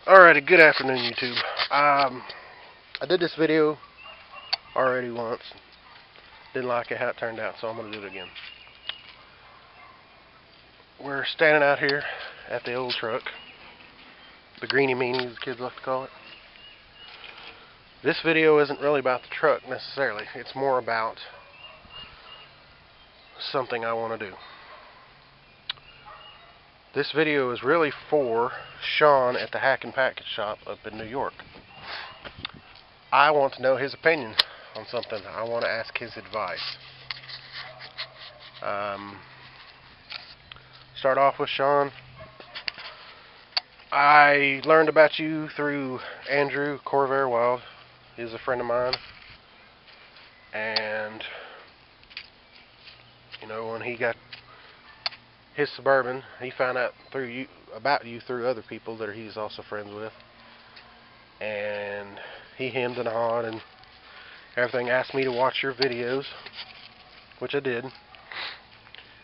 Alrighty, good afternoon, YouTube. I did this video already once. Didn't like it how it turned out, so I'm going to do it again. We're standing out here at the old truck. The greenie meanie, as the kids like to call it. This video isn't really about the truck necessarily. It's more about something I want to do. This video is really for Shawn at the Hackandpack shop up in New York. I want to know his opinion on something. I want to ask his advice. Start off with Shawn. I learned about you through Andrew Corvair Wild. He's a friend of mine. And, you know, when he got his Suburban, he found out about you through other people that he's also friends with. And he hemmed and hawed and everything, asked me to watch your videos, which I did.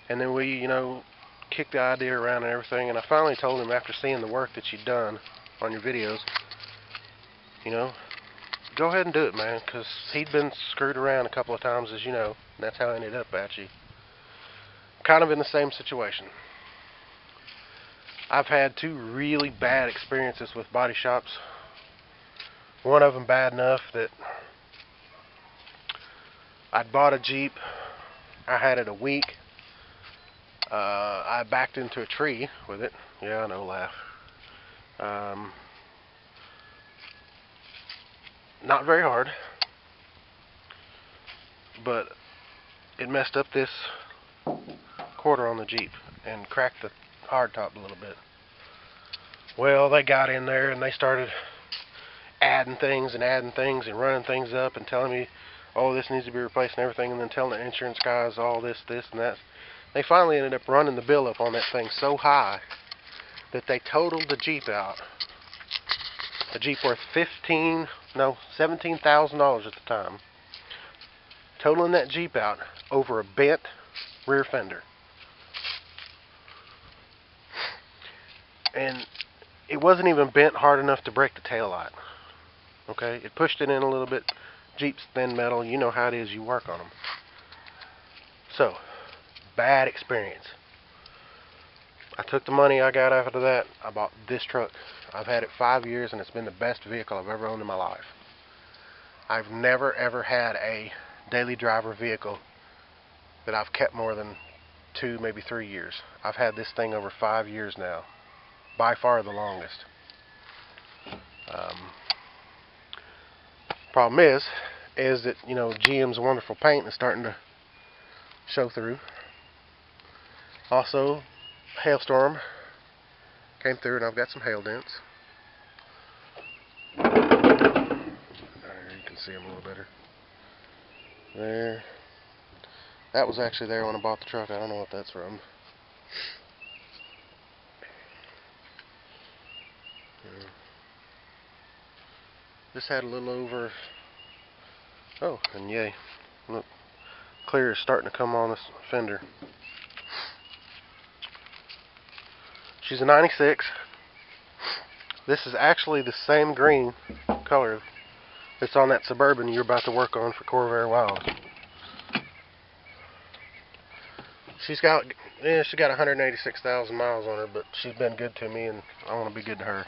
And then we, you know, kicked the idea around and everything, and I finally told him, after seeing the work that you'd done on your videos, you know, go ahead and do it, man, because he'd been screwed around a couple of times, as you know, and that's how I ended up at you. Kind of in the same situation. I've had two really bad experiences with body shops. One of them bad enough that I'd bought a Jeep. I had it a week. I backed into a tree with it. Yeah, I know, laugh. Not very hard, but it messed up this quarter on the Jeep and cracked the hardtop a little bit. Well, they got in there and they started adding things and running things up and telling me, oh, this needs to be replaced and everything, and then telling the insurance guys all this, and that. They finally ended up running the bill up on that thing so high that they totaled the Jeep out. A Jeep worth $17,000 at the time. Totaling that Jeep out over a bent rear fender. And it wasn't even bent hard enough to break the tail light. Okay, it pushed it in a little bit. Jeep's thin metal, you know how it is, you work on them. So, bad experience. I took the money I got after that. I bought this truck. I've had it 5 years and it's been the best vehicle I've ever owned in my life. I've never ever had a daily driver vehicle that I've kept more than 2, maybe 3 years. I've had this thing over 5 years now. By far the longest. Problem is that, you know, GM's wonderful paint is starting to show through. Also, hailstorm came through and I've got some hail dents. There, you can see them a little better. There. That was actually there when I bought the truck. I don't know what that's from. This had a little over, oh, and yay, look, clear is starting to come on this fender. She's a 96. This is actually the same green color that's on that Suburban you're about to work on for Corvair Wild. She's got 186,000 miles on her, but she's been good to me, and I want to be good to her.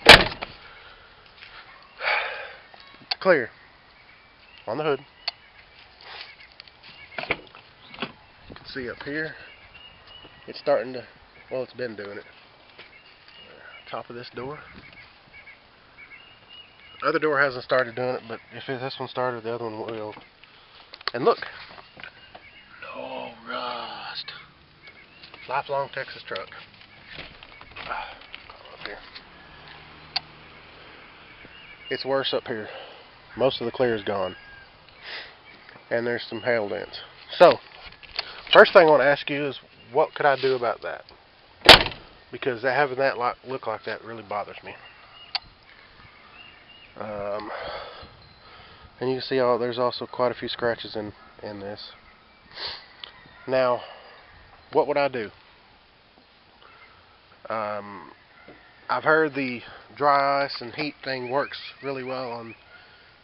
Clear on the hood. You can see up here, it's starting to, well, it's been doing it. Top of this door. Other door hasn't started doing it, but if this one started, the other one will. And look, no rust. Lifelong Texas truck. Up here. It's worse up here. Most of the clear is gone. And there's some hail dents. So, first thing I want to ask you is, what could I do about that? Because having that look like that really bothers me. And you can see there's also quite a few scratches in this. Now, what would I do? I've heard the dry ice and heat thing works really well on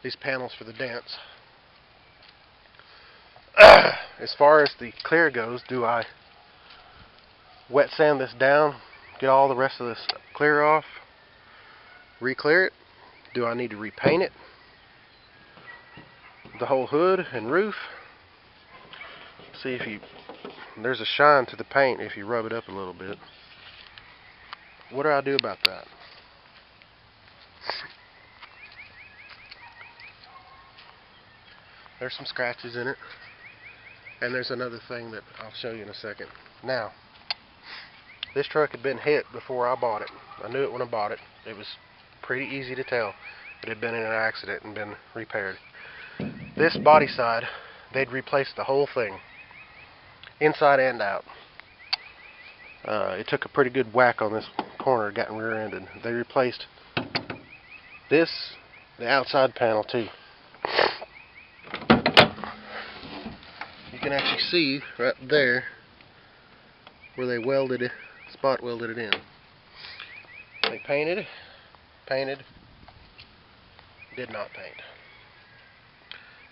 these panels for the dents. As far as the clear goes, do I wet sand this down, get all the rest of this clear off, re-clear it? Do I need to repaint it? The whole hood and roof? See if there's a shine to the paint if you rub it up a little bit. What do I do about that? There's some scratches in it. And there's another thing that I'll show you in a second. Now, this truck had been hit before I bought it. I knew it when I bought it. It was pretty easy to tell it had been in an accident and been repaired. This body side, they'd replaced the whole thing, inside and out. It took a pretty good whack on this corner, gotten rear-ended. They replaced this, the outside panel too. You can actually see right there where they welded it, spot welded it in. They painted, did not paint.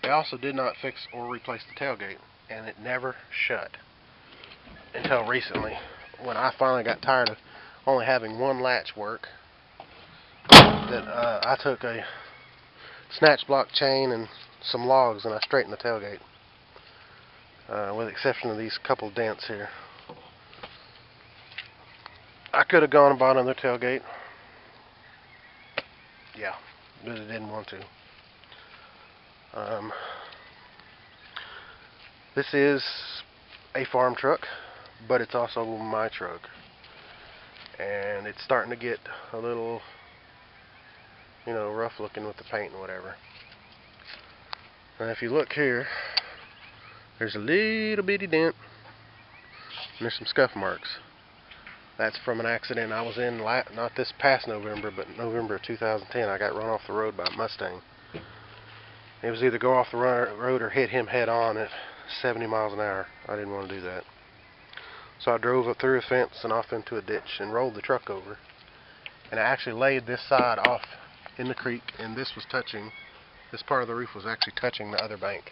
They also did not fix or replace the tailgate, and it never shut until recently, when I finally got tired of only having one latch work. I took a snatch block chain and some logs and I straightened the tailgate. With the exception of these couple dents here. I could have gone and bought another tailgate. Yeah, but I didn't want to. This is a farm truck, but it's also my truck. And it's starting to get a little, rough looking with the paint and whatever. And if you look here, there's a little bitty dent, and there's some scuff marks. That's from an accident I was in, not this past November, but November of 2010. I got run off the road by a Mustang. It was either go off the road or hit him head on at 70 miles an hour. I didn't want to do that. So I drove up through a fence and off into a ditch and rolled the truck over. And I actually laid this side off in the creek, and this part of the roof was actually touching the other bank.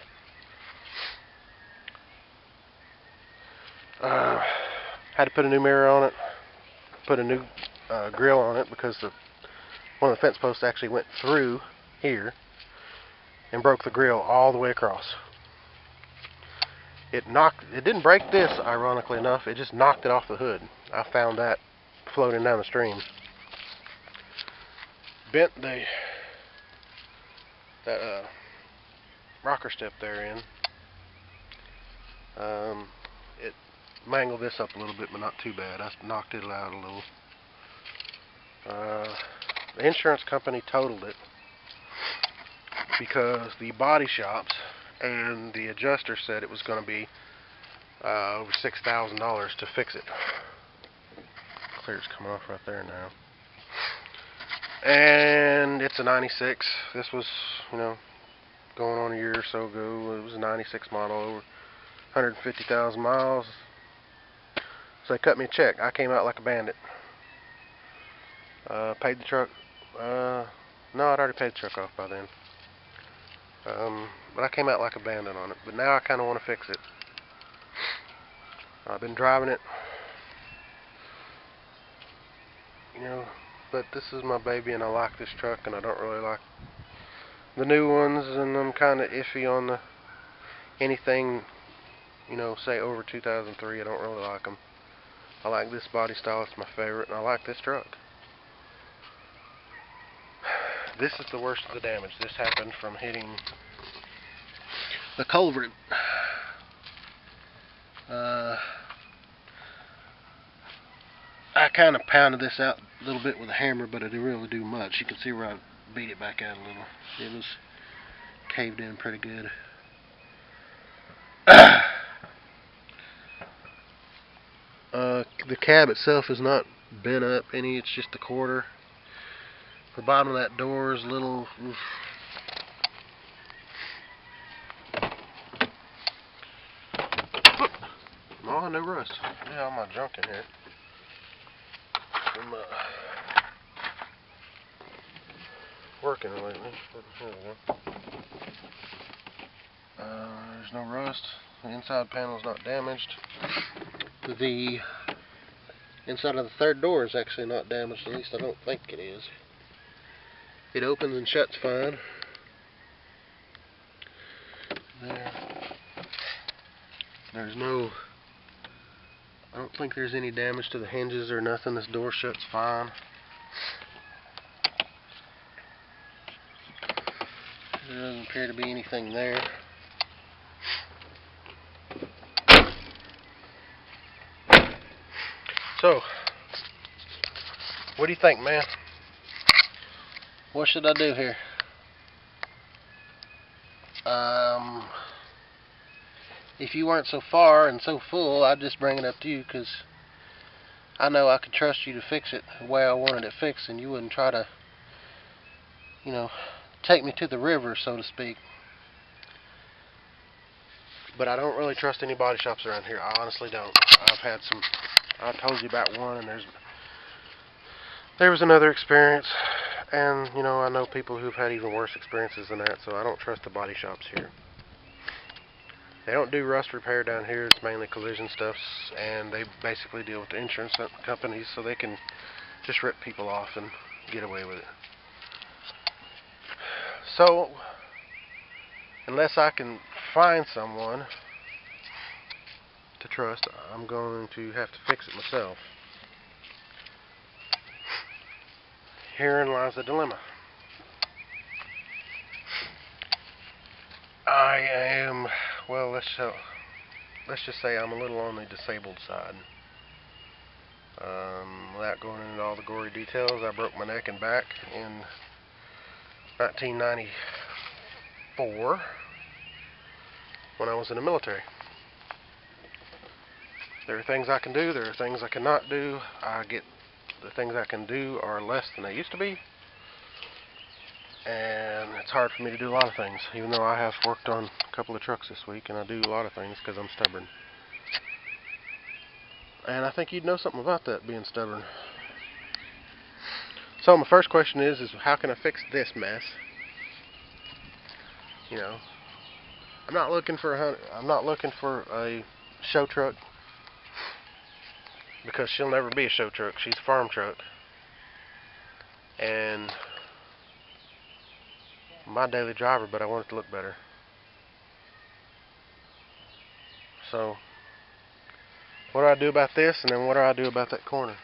Had to put a new mirror on it, put a new grill on it, because one of the fence posts actually went through here and broke the grill all the way across. It didn't break this, ironically enough, it just knocked it off the hood. I found that floating down the stream. Bent that rocker step there in. It mangled this up a little bit, but not too bad. I knocked it out a little. The insurance company totaled it because the body shops and the adjuster said it was going to be over $6,000 to fix it. Clear's coming off right there now. And it's a 96. This was, going on a year or so ago. It was a 96 model, over 150,000 miles. So they cut me a check. I came out like a bandit. Paid the truck. No, I'd already paid the truck off by then. But I came out like a bandit on it. But now I kind of want to fix it. I've been driving it. But this is my baby, and I like this truck, and I don't really like the new ones, and I'm kind of iffy on anything, say over 2003. I don't really like them. I like this body style, it's my favorite, and I like this truck. This is the worst of the damage. This happened from hitting the culvert. I kind of pounded this out a little bit with a hammer, but it didn't really do much. You can see where I beat it back out a little. It was caved in pretty good. The cab itself is not bent up any, it's just the quarter. The bottom of that door is a little... Oh, no rust. Yeah, all my junk in here. working lately. Here we go. There's no rust. The inside panel is not damaged. The inside of the third door is actually not damaged, at least I don't think it is. It opens and shuts fine. There's no, I don't think there's any damage to the hinges or nothing. This door shuts fine. There doesn't appear to be anything there. So, what do you think, man? What should I do here? If you weren't so far and so full, I'd just bring it up to you, because I know I could trust you to fix it the way I wanted it fixed, and you wouldn't try to, you know, take me to the river, so to speak. But I don't really trust any body shops around here. I honestly don't. I've had some, I told you about one, and there was another experience, and you know, I know people who've had even worse experiences than that, so I don't trust the body shops here. They don't do rust repair down here. It's mainly collision stuff, and they basically deal with the insurance companies, so they can just rip people off and get away with it. So, unless I can find someone to trust, I'm going to have to fix it myself. Herein lies the dilemma. I am, well, let's just say I'm a little on the disabled side. Without going into all the gory details, I broke my neck and back in 1994 when I was in the military. There are things I can do, there are things I cannot do. The things I can do are less than they used to be, and it's hard for me to do a lot of things, even though I have worked on a couple of trucks this week, and I do a lot of things because I'm stubborn. And I think you'd know something about that, being stubborn. So my first question is how can I fix this mess? You know, I'm not looking for a show truck, because she'll never be a show truck. She's a farm truck, and my daily driver, but I want it to look better. So, what do I do about this, and then what do I do about that corner?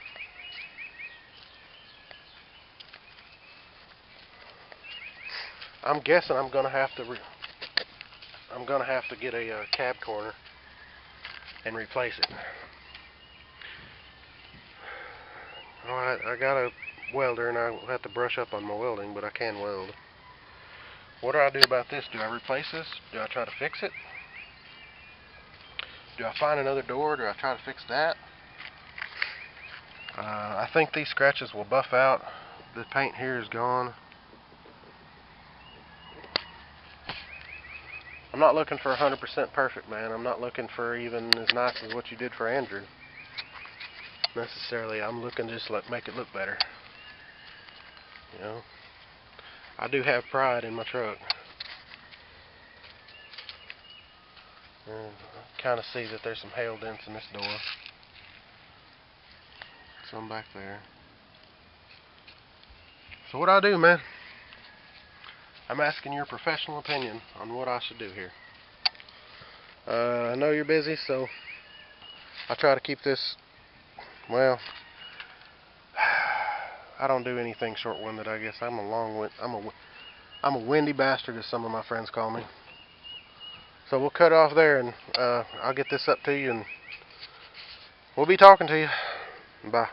I'm guessing I'm gonna have to get a cab corner and replace it. Alright, I got a welder, and I'll have to brush up on my welding, but I can weld. What do I do about this? Do I replace this? Do I try to fix it? Do I find another door? Do I try to fix that? I think these scratches will buff out. The paint here is gone. I'm not looking for 100% perfect, man. I'm not looking for even as nice as what you did for Andrew. Necessarily, I'm looking just to make it look better. You know, I do have pride in my truck. And I kind of see that there's some hail dents in this door. Some back there. So what do I do, man? I'm asking your professional opinion on what I should do here. I know you're busy, so I try to keep this, well, I don't do anything short-winded, I guess. I'm a windy bastard, as some of my friends call me. So we'll cut off there, and I'll get this up to you, and we'll be talking to you. Bye.